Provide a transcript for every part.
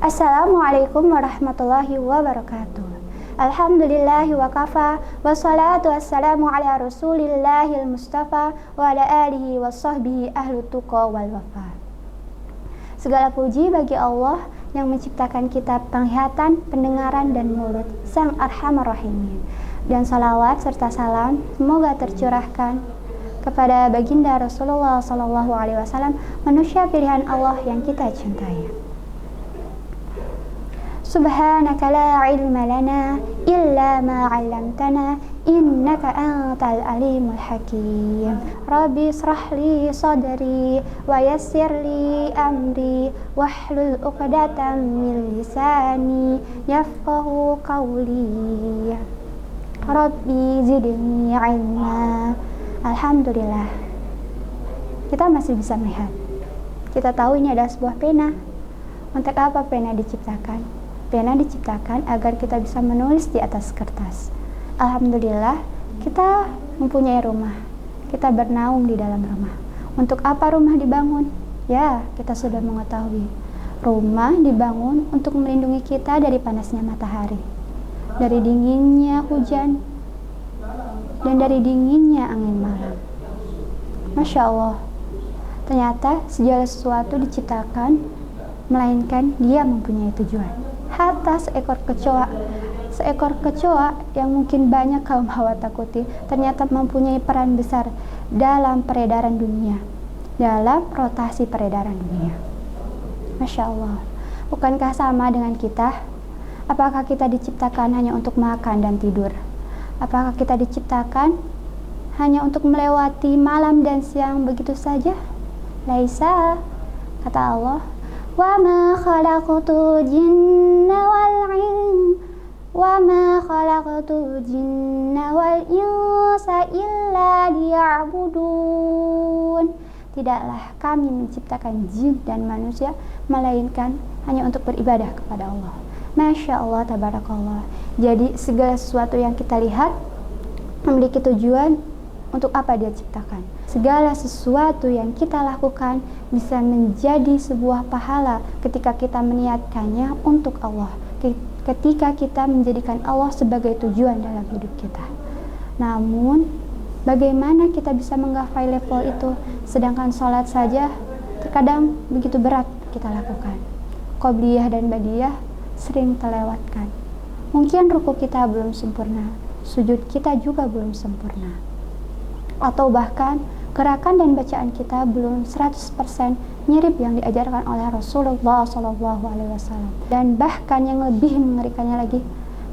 Assalamualaikum warahmatullahi wabarakatuh. Alhamdulillahi wa kafa, wassalatu wassalamu ala rasulillahil mustafa wa ala alihi wa sahbihi ahlu tuqa wal wafa. Segala puji bagi Allah yang menciptakan kita penglihatan, pendengaran, dan mulut, Sang Arhamar Rahimin. Dan salawat serta salam semoga tercurahkan kepada baginda Rasulullah SAW, manusia pilihan Allah yang kita cintai. Subhanaka la ilma lana illa ma 'allamtana innaka antal alimul hakim. Rabbi israh li sadri wa yassir li amri wahlul 'uqdatam min lisani yafqahu qawli. Rabbi zidni ilma. Alhamdulillah, kita masih bisa melihat. Kita tahu ini adalah sebuah pena. Untuk apa pena diciptakan? Pena diciptakan agar kita bisa menulis di atas kertas. Alhamdulillah, kita mempunyai rumah. Kita bernaung di dalam rumah. Untuk apa rumah dibangun? Ya, kita sudah mengetahui. Rumah dibangun untuk melindungi kita dari panasnya matahari, dari dinginnya hujan, dan dari dinginnya angin malam. Masya Allah, ternyata segala sesuatu diciptakan, melainkan dia mempunyai tujuan. Hatta seekor kecoa yang mungkin banyak kaum hawa takuti, ternyata mempunyai peran besar dalam peredaran dunia, dalam rotasi peredaran dunia. Masya Allah, bukankah sama dengan kita? Apakah kita diciptakan hanya untuk makan dan tidur? Apakah kita diciptakan hanya untuk melewati malam dan siang begitu saja? Laisa, kata Allah, wa ma khalaqtul jinna wal insa illa liya'budun. Tidaklah kami menciptakan jin dan manusia melainkan hanya untuk beribadah kepada Allah. Masya Allah, tabarakallah. Jadi segala sesuatu yang kita lihat memiliki tujuan untuk apa dia ciptakan. Segala sesuatu yang kita lakukan bisa menjadi sebuah pahala ketika kita meniatkannya untuk Allah, ketika kita menjadikan Allah sebagai tujuan dalam hidup kita. Namun, bagaimana kita bisa menggapai level itu, sedangkan sholat saja terkadang begitu berat kita lakukan. Qobliyah dan badiyah sering terlewatkan. Mungkin ruku kita belum sempurna, sujud kita juga belum sempurna, atau bahkan gerakan dan bacaan kita belum 100% mirip yang diajarkan oleh Rasulullah SAW. Dan bahkan yang lebih mengerikannya lagi,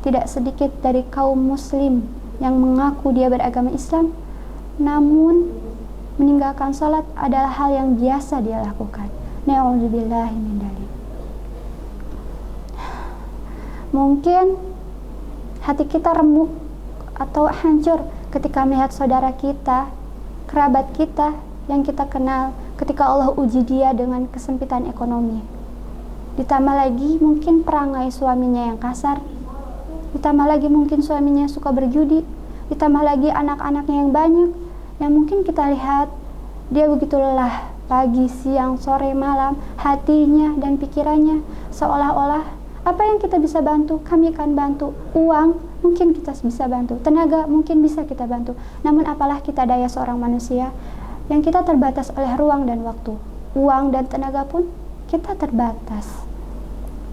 tidak sedikit dari kaum muslim yang mengaku dia beragama Islam, namun meninggalkan salat adalah hal yang biasa dia lakukan. Na'udzubillahi min dzalik. Mungkin hati kita remuk atau hancur ketika melihat saudara kita, kerabat kita yang kita kenal, ketika Allah uji dia dengan kesempitan ekonomi. Ditambah lagi mungkin perangai suaminya yang kasar, ditambah lagi mungkin suaminya suka berjudi, ditambah lagi anak-anaknya yang banyak, yang mungkin kita lihat dia begitu lelah pagi, siang, sore, malam, hatinya dan pikirannya seolah-olah apa yang kita bisa bantu, kami akan bantu. Uang mungkin kita bisa bantu, tenaga mungkin bisa kita bantu, namun apalah kita daya seorang manusia yang kita terbatas oleh ruang dan waktu. Uang dan tenaga pun kita terbatas.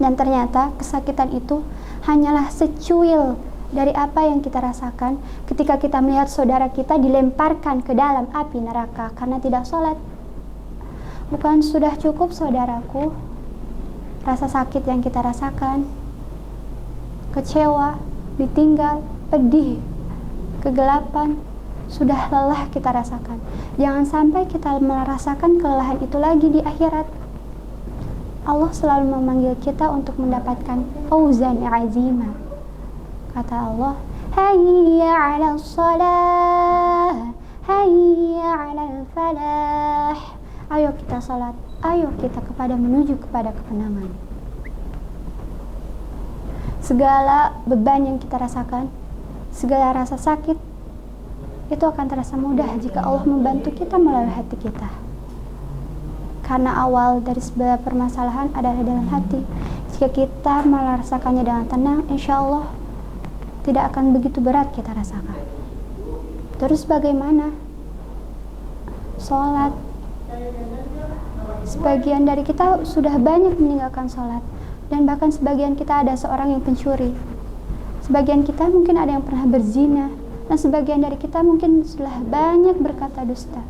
Dan ternyata kesakitan itu hanyalah secuil dari apa yang kita rasakan ketika kita melihat saudara kita dilemparkan ke dalam api neraka karena tidak sholat. Bukan sudah cukup, saudaraku, rasa sakit yang kita rasakan, kecewa, ditinggal, pedih, kegelapan, sudah lelah kita rasakan. Jangan sampai kita merasakan kelelahan itu lagi di akhirat. Allah selalu memanggil kita untuk mendapatkan fauzan azima. Kata Allah, hayya 'alal shalah, hayya 'alal falah. Ayo kita salat, ayo kita menuju kepada kemenangan. Segala beban yang kita rasakan, segala rasa sakit, itu akan terasa mudah jika Allah membantu kita melalui hati kita. Karena awal dari segala permasalahan adalah dalam hati. Jika kita merasakannya dengan tenang, insya Allah tidak akan begitu berat kita rasakan. Terus bagaimana? Sholat. Sebagian dari kita sudah banyak meninggalkan sholat, dan bahkan sebagian kita ada seorang yang pencuri. Sebagian kita mungkin ada yang pernah berzina, dan sebagian dari kita mungkin sudah banyak berkata dusta.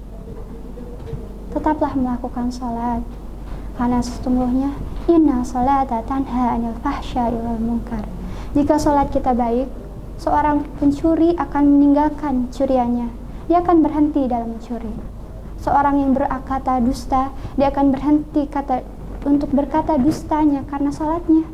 Tetaplah melakukan sholat, karena sesungguhnya inna sholata tanha anil fahsya'i wal munkar. Jika sholat kita baik, seorang pencuri akan meninggalkan curiannya. Dia akan berhenti dalam mencuri. Seorang yang berkata dusta, dia akan berhenti untuk berkata dustanya karena sholatnya.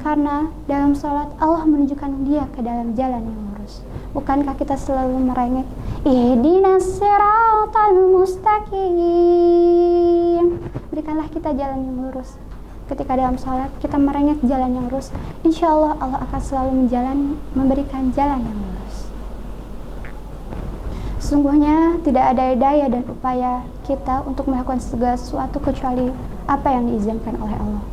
Karena dalam sholat Allah menunjukkan dia ke dalam jalan yang lurus. Bukankah kita selalu merengek, ihdinas siratal mustaqim, berikanlah kita jalan yang lurus. Ketika dalam sholat kita merengek jalan yang lurus, insya Allah Allah akan selalu memberikan jalan yang lurus. Sesungguhnya tidak ada daya dan upaya kita untuk melakukan segala sesuatu kecuali apa yang diizinkan oleh Allah.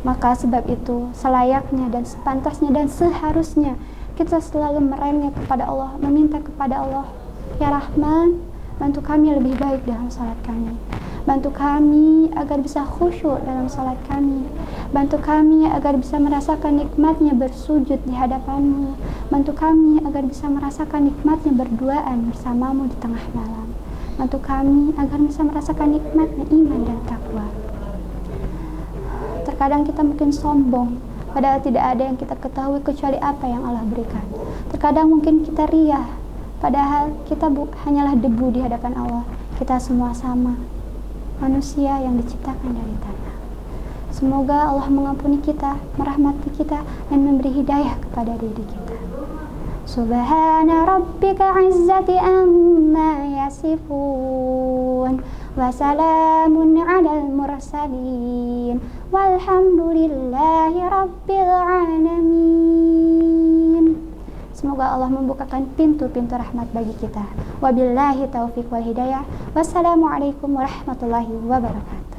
Maka sebab itu selayaknya dan sepantasnya dan seharusnya kita selalu merengek kepada Allah, meminta kepada Allah, ya Rahman, bantu kami lebih baik dalam salat kami. Bantu kami agar bisa khusyuk dalam salat kami. Bantu kami agar bisa merasakan nikmatnya bersujud di hadapan-Mu. Bantu kami agar bisa merasakan nikmatnya berduaan bersamamu di tengah malam. Bantu kami agar bisa merasakan nikmatnya iman dan takwa. Terkadang kita mungkin sombong, padahal tidak ada yang kita ketahui kecuali apa yang Allah berikan. Terkadang mungkin kita riya, padahal kita hanyalah debu di hadapan Allah. Kita semua sama, manusia yang diciptakan dari tanah. Semoga Allah mengampuni kita, merahmati kita, dan memberi hidayah kepada diri kita. Subhana rabbika izzati amma yasifun, wa salamun alal mursalin, walhamdulillahi rabbil alamin. Semoga Allah membukakan pintu-pintu rahmat bagi kita. Wabillahi taufiq wal hidayah. Wassalamualaikum warahmatullahi wabarakatuh.